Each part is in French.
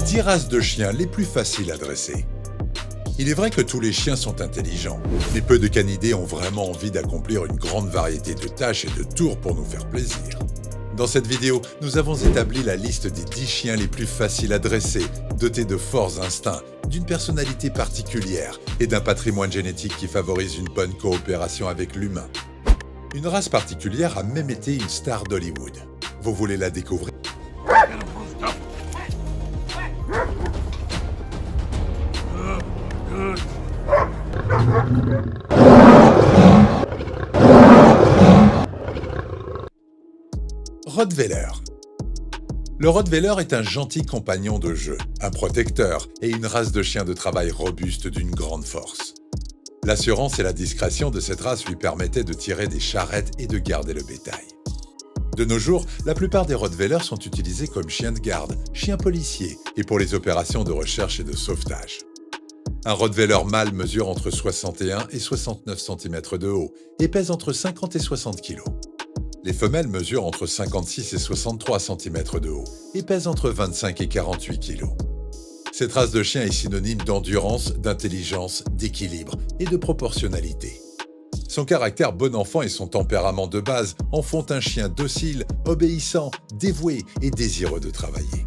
10 races de chiens les plus faciles à dresser. Il est vrai que tous les chiens sont intelligents, mais peu de canidés ont vraiment envie d'accomplir une grande variété de tâches et de tours pour nous faire plaisir. Dans cette vidéo, nous avons établi la liste des 10 chiens les plus faciles à dresser, dotés de forts instincts, d'une personnalité particulière et d'un patrimoine génétique qui favorise une bonne coopération avec l'humain. Une race particulière a même été une star d'Hollywood. Vous voulez la découvrir ? Rottweiler. Le Rottweiler est un gentil compagnon de jeu, un protecteur et une race de chien de travail robuste d'une grande force. L'assurance et la discrétion de cette race lui permettaient de tirer des charrettes et de garder le bétail. De nos jours, la plupart des Rottweilers sont utilisés comme chiens de garde, chiens policiers et pour les opérations de recherche et de sauvetage. Un Rottweiler mâle mesure entre 61 et 69 cm de haut et pèse entre 50 et 60 kg. Les femelles mesurent entre 56 et 63 cm de haut et pèsent entre 25 et 48 kg. Cette race de chien est synonyme d'endurance, d'intelligence, d'équilibre et de proportionnalité. Son caractère bon enfant et son tempérament de base en font un chien docile, obéissant, dévoué et désireux de travailler.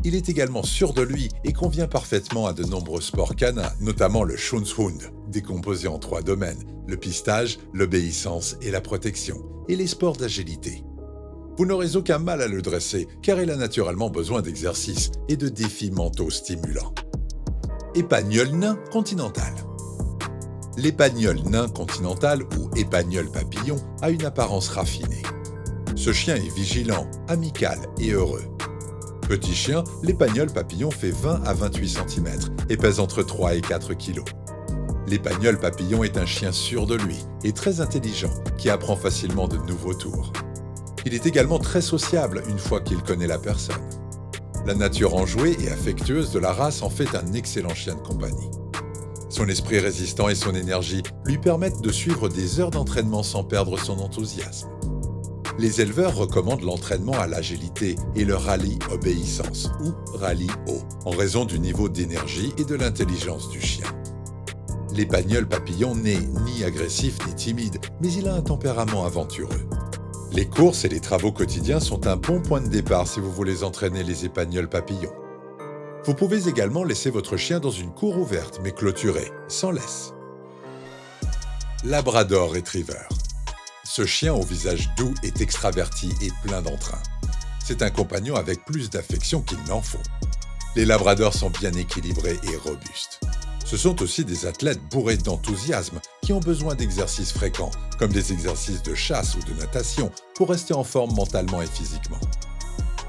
Il est également sûr de lui et convient parfaitement à de nombreux sports canins, notamment le Schunzhund, décomposé en 3 domaines, le pistage, l'obéissance et la protection, et les sports d'agilité. Vous n'aurez aucun mal à le dresser, car il a naturellement besoin d'exercices et de défis mentaux stimulants. Épagnol nain continental. L'épagnol nain continental ou épagnol papillon a une apparence raffinée. Ce chien est vigilant, amical et heureux. Petit chien, l'épagnol papillon fait 20 à 28 cm et pèse entre 3 et 4 kg. L'épagnol papillon est un chien sûr de lui et très intelligent qui apprend facilement de nouveaux tours. Il est également très sociable une fois qu'il connaît la personne. La nature enjouée et affectueuse de la race en fait un excellent chien de compagnie. Son esprit résistant et son énergie lui permettent de suivre des heures d'entraînement sans perdre son enthousiasme. Les éleveurs recommandent l'entraînement à l'agilité et le rallye obéissance ou rallye haut, en raison du niveau d'énergie et de l'intelligence du chien. L'épagnol papillon n'est ni agressif ni timide, mais il a un tempérament aventureux. Les courses et les travaux quotidiens sont un bon point de départ si vous voulez entraîner les épagnols papillons. Vous pouvez également laisser votre chien dans une cour ouverte mais clôturée, sans laisse. Labrador Retriever. Ce chien au visage doux est extraverti et plein d'entrain. C'est un compagnon avec plus d'affection qu'il n'en faut. Les labradors sont bien équilibrés et robustes. Ce sont aussi des athlètes bourrés d'enthousiasme qui ont besoin d'exercices fréquents, comme des exercices de chasse ou de natation, pour rester en forme mentalement et physiquement.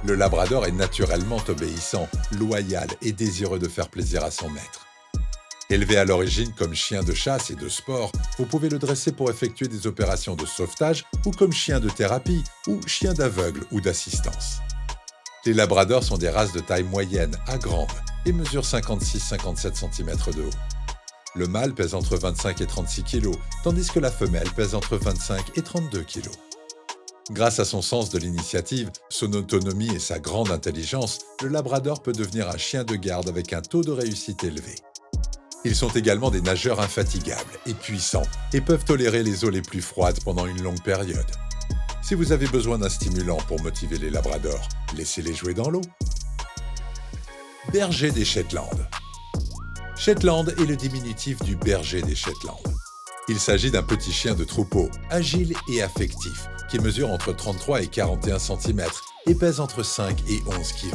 Le labrador est naturellement obéissant, loyal et désireux de faire plaisir à son maître. Élevé à l'origine comme chien de chasse et de sport, vous pouvez le dresser pour effectuer des opérations de sauvetage ou comme chien de thérapie ou chien d'aveugle ou d'assistance. Les labradors sont des races de taille moyenne à grande et mesurent 56-57 cm de haut. Le mâle pèse entre 25 et 36 kg, tandis que la femelle pèse entre 25 et 32 kg. Grâce à son sens de l'initiative, son autonomie et sa grande intelligence, le labrador peut devenir un chien de garde avec un taux de réussite élevé. Ils sont également des nageurs infatigables et puissants et peuvent tolérer les eaux les plus froides pendant une longue période. Si vous avez besoin d'un stimulant pour motiver les labradors, laissez-les jouer dans l'eau. Berger des Shetland. Shetland est le diminutif du berger des Shetland. Il s'agit d'un petit chien de troupeau, agile et affectif, qui mesure entre 33 et 41 cm et pèse entre 5 et 11 kg.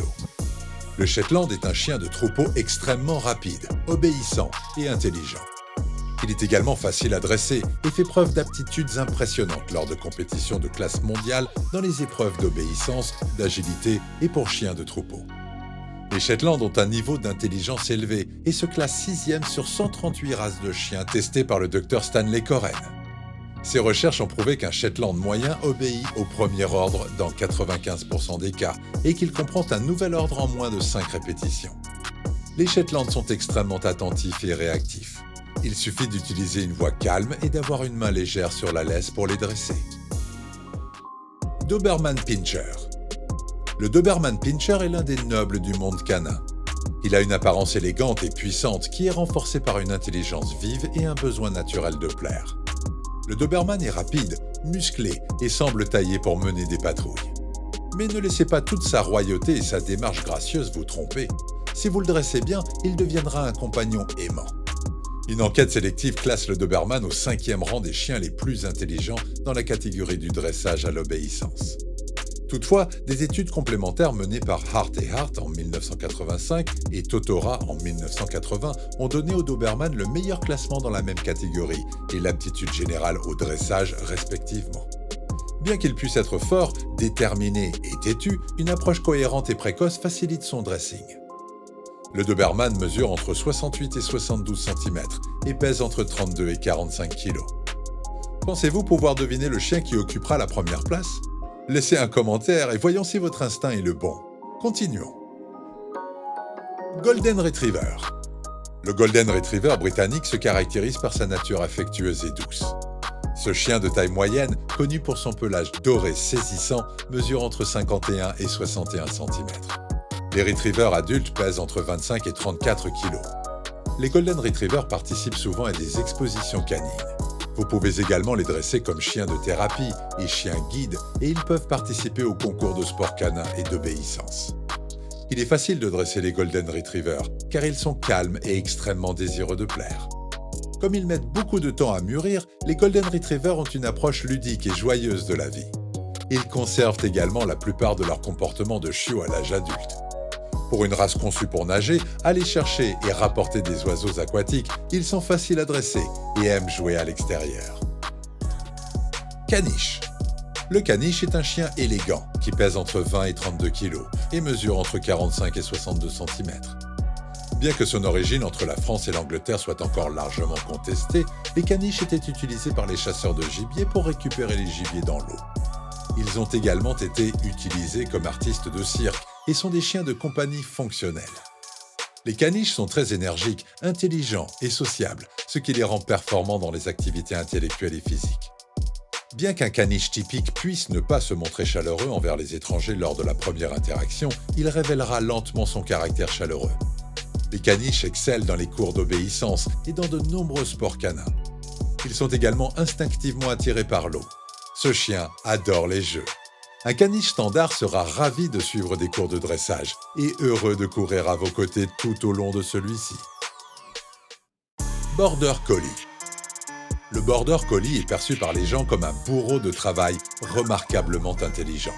Le Shetland est un chien de troupeau extrêmement rapide, obéissant et intelligent. Il est également facile à dresser et fait preuve d'aptitudes impressionnantes lors de compétitions de classe mondiale dans les épreuves d'obéissance, d'agilité et pour chiens de troupeau. Les Shetland ont un niveau d'intelligence élevé et se classent 6e sur 138 races de chiens testées par le Dr Stanley Coren. Ces recherches ont prouvé qu'un Shetland moyen obéit au premier ordre dans 95% des cas et qu'il comprend un nouvel ordre en moins de 5 répétitions. Les Shetland sont extrêmement attentifs et réactifs. Il suffit d'utiliser une voix calme et d'avoir une main légère sur la laisse pour les dresser. Doberman Pinscher. Le Doberman Pinscher est l'un des nobles du monde canin. Il a une apparence élégante et puissante qui est renforcée par une intelligence vive et un besoin naturel de plaire. Le Doberman est rapide, musclé et semble taillé pour mener des patrouilles. Mais ne laissez pas toute sa royauté et sa démarche gracieuse vous tromper. Si vous le dressez bien, il deviendra un compagnon aimant. Une enquête sélective classe le Doberman au 5e rang des chiens les plus intelligents dans la catégorie du dressage à l'obéissance. Toutefois, des études complémentaires menées par Hart et Hart en 1985 et Totora en 1980 ont donné au Doberman le meilleur classement dans la même catégorie et l'aptitude générale au dressage respectivement. Bien qu'il puisse être fort, déterminé et têtu, une approche cohérente et précoce facilite son dressing. Le Doberman mesure entre 68 et 72 cm et pèse entre 32 et 45 kg. Pensez-vous pouvoir deviner le chien qui occupera la première place ? Laissez un commentaire et voyons si votre instinct est le bon. Continuons. Golden Retriever. Le Golden Retriever britannique se caractérise par sa nature affectueuse et douce. Ce chien de taille moyenne, connu pour son pelage doré saisissant, mesure entre 51 et 61 cm. Les Retrievers adultes pèsent entre 25 et 34 kg. Les Golden Retrievers participent souvent à des expositions canines. Vous pouvez également les dresser comme chiens de thérapie et chiens guides et ils peuvent participer aux concours de sport canin et d'obéissance. Il est facile de dresser les Golden Retrievers car ils sont calmes et extrêmement désireux de plaire. Comme ils mettent beaucoup de temps à mûrir, les Golden Retrievers ont une approche ludique et joyeuse de la vie. Ils conservent également la plupart de leur comportement de chiot à l'âge adulte. Pour une race conçue pour nager, aller chercher et rapporter des oiseaux aquatiques, ils sont faciles à dresser et aiment jouer à l'extérieur. Caniche. Le caniche est un chien élégant qui pèse entre 20 et 32 kg et mesure entre 45 et 62 cm. Bien que son origine entre la France et l'Angleterre soit encore largement contestée, les caniches étaient utilisés par les chasseurs de gibier pour récupérer les gibiers dans l'eau. Ils ont également été utilisés comme artistes de cirque et sont des chiens de compagnie fonctionnels. Les caniches sont très énergiques, intelligents et sociables, ce qui les rend performants dans les activités intellectuelles et physiques. Bien qu'un caniche typique puisse ne pas se montrer chaleureux envers les étrangers lors de la première interaction, il révélera lentement son caractère chaleureux. Les caniches excellent dans les cours d'obéissance et dans de nombreux sports canins. Ils sont également instinctivement attirés par l'eau. Ce chien adore les jeux. Un caniche standard sera ravi de suivre des cours de dressage et heureux de courir à vos côtés tout au long de celui-ci. Border Collie. Le Border Collie est perçu par les gens comme un bourreau de travail remarquablement intelligent.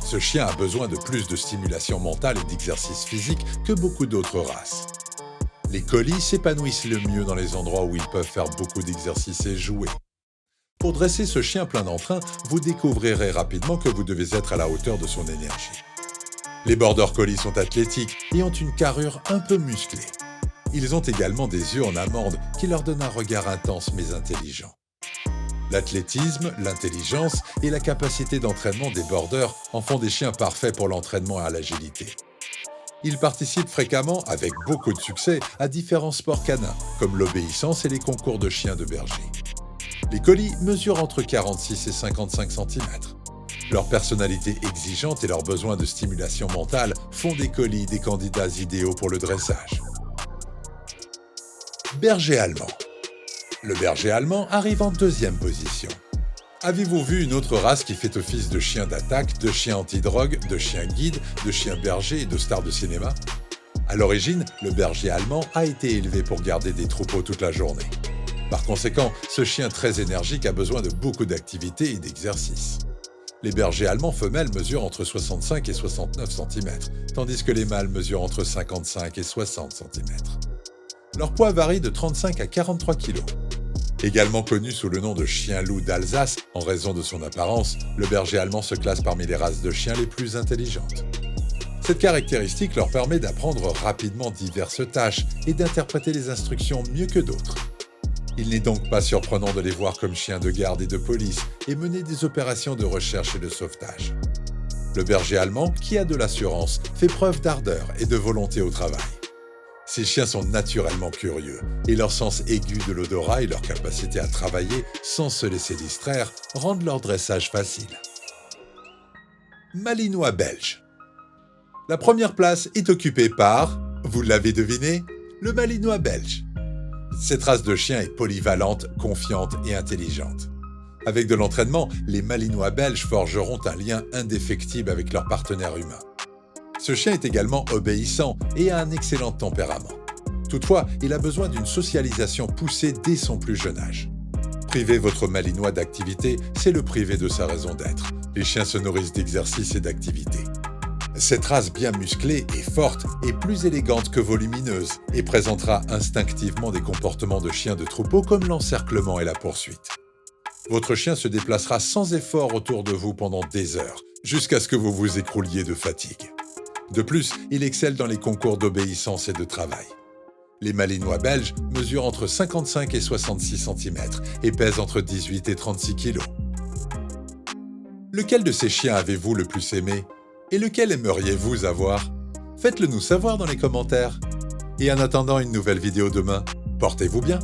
Ce chien a besoin de plus de stimulation mentale et d'exercice physique que beaucoup d'autres races. Les collies s'épanouissent le mieux dans les endroits où ils peuvent faire beaucoup d'exercices et jouer. Pour dresser ce chien plein d'entrain, vous découvrirez rapidement que vous devez être à la hauteur de son énergie. Les Border Collie sont athlétiques et ont une carrure un peu musclée. Ils ont également des yeux en amande qui leur donnent un regard intense mais intelligent. L'athlétisme, l'intelligence et la capacité d'entraînement des Borders en font des chiens parfaits pour l'entraînement à l'agilité. Ils participent fréquemment, avec beaucoup de succès, à différents sports canins, comme l'obéissance et les concours de chiens de berger. Les collies mesurent entre 46 et 55 cm. Leur personnalité exigeante et leur besoin de stimulation mentale font des collies des candidats idéaux pour le dressage. Berger allemand. Le berger allemand arrive en deuxième position. Avez-vous vu une autre race qui fait office de chien d'attaque, de chien anti-drogue, de chien guide, de chien berger et de star de cinéma ? À l'origine, le berger allemand a été élevé pour garder des troupeaux toute la journée. Par conséquent, ce chien très énergique a besoin de beaucoup d'activité et d'exercice. Les bergers allemands femelles mesurent entre 65 et 69 cm, tandis que les mâles mesurent entre 55 et 60 cm. Leur poids varie de 35 à 43 kg. Également connu sous le nom de chien-loup d'Alsace, en raison de son apparence, le berger allemand se classe parmi les races de chiens les plus intelligentes. Cette caractéristique leur permet d'apprendre rapidement diverses tâches et d'interpréter les instructions mieux que d'autres. Il n'est donc pas surprenant de les voir comme chiens de garde et de police et mener des opérations de recherche et de sauvetage. Le berger allemand, qui a de l'assurance, fait preuve d'ardeur et de volonté au travail. Ces chiens sont naturellement curieux et leur sens aigu de l'odorat et leur capacité à travailler sans se laisser distraire rendent leur dressage facile. Malinois belge. La première place est occupée par Vous l'avez deviné, le Malinois belge. Cette race de chien est polyvalente, confiante et intelligente. Avec de l'entraînement, les Malinois belges forgeront un lien indéfectible avec leur partenaire humain. Ce chien est également obéissant et a un excellent tempérament. Toutefois, il a besoin d'une socialisation poussée dès son plus jeune âge. Priver votre Malinois d'activité, c'est le priver de sa raison d'être. Les chiens se nourrissent d'exercice et d'activité. Cette race bien musclée et forte est plus élégante que volumineuse et présentera instinctivement des comportements de chien de troupeau comme l'encerclement et la poursuite. Votre chien se déplacera sans effort autour de vous pendant des heures, jusqu'à ce que vous vous écrouliez de fatigue. De plus, il excelle dans les concours d'obéissance et de travail. Les Malinois belges mesurent entre 55 et 66 cm et pèsent entre 18 et 36 kg. Lequel de ces chiens avez-vous le plus aimé? Et lequel aimeriez-vous avoir? Faites-le nous savoir dans les commentaires. Et en attendant une nouvelle vidéo demain, portez-vous bien.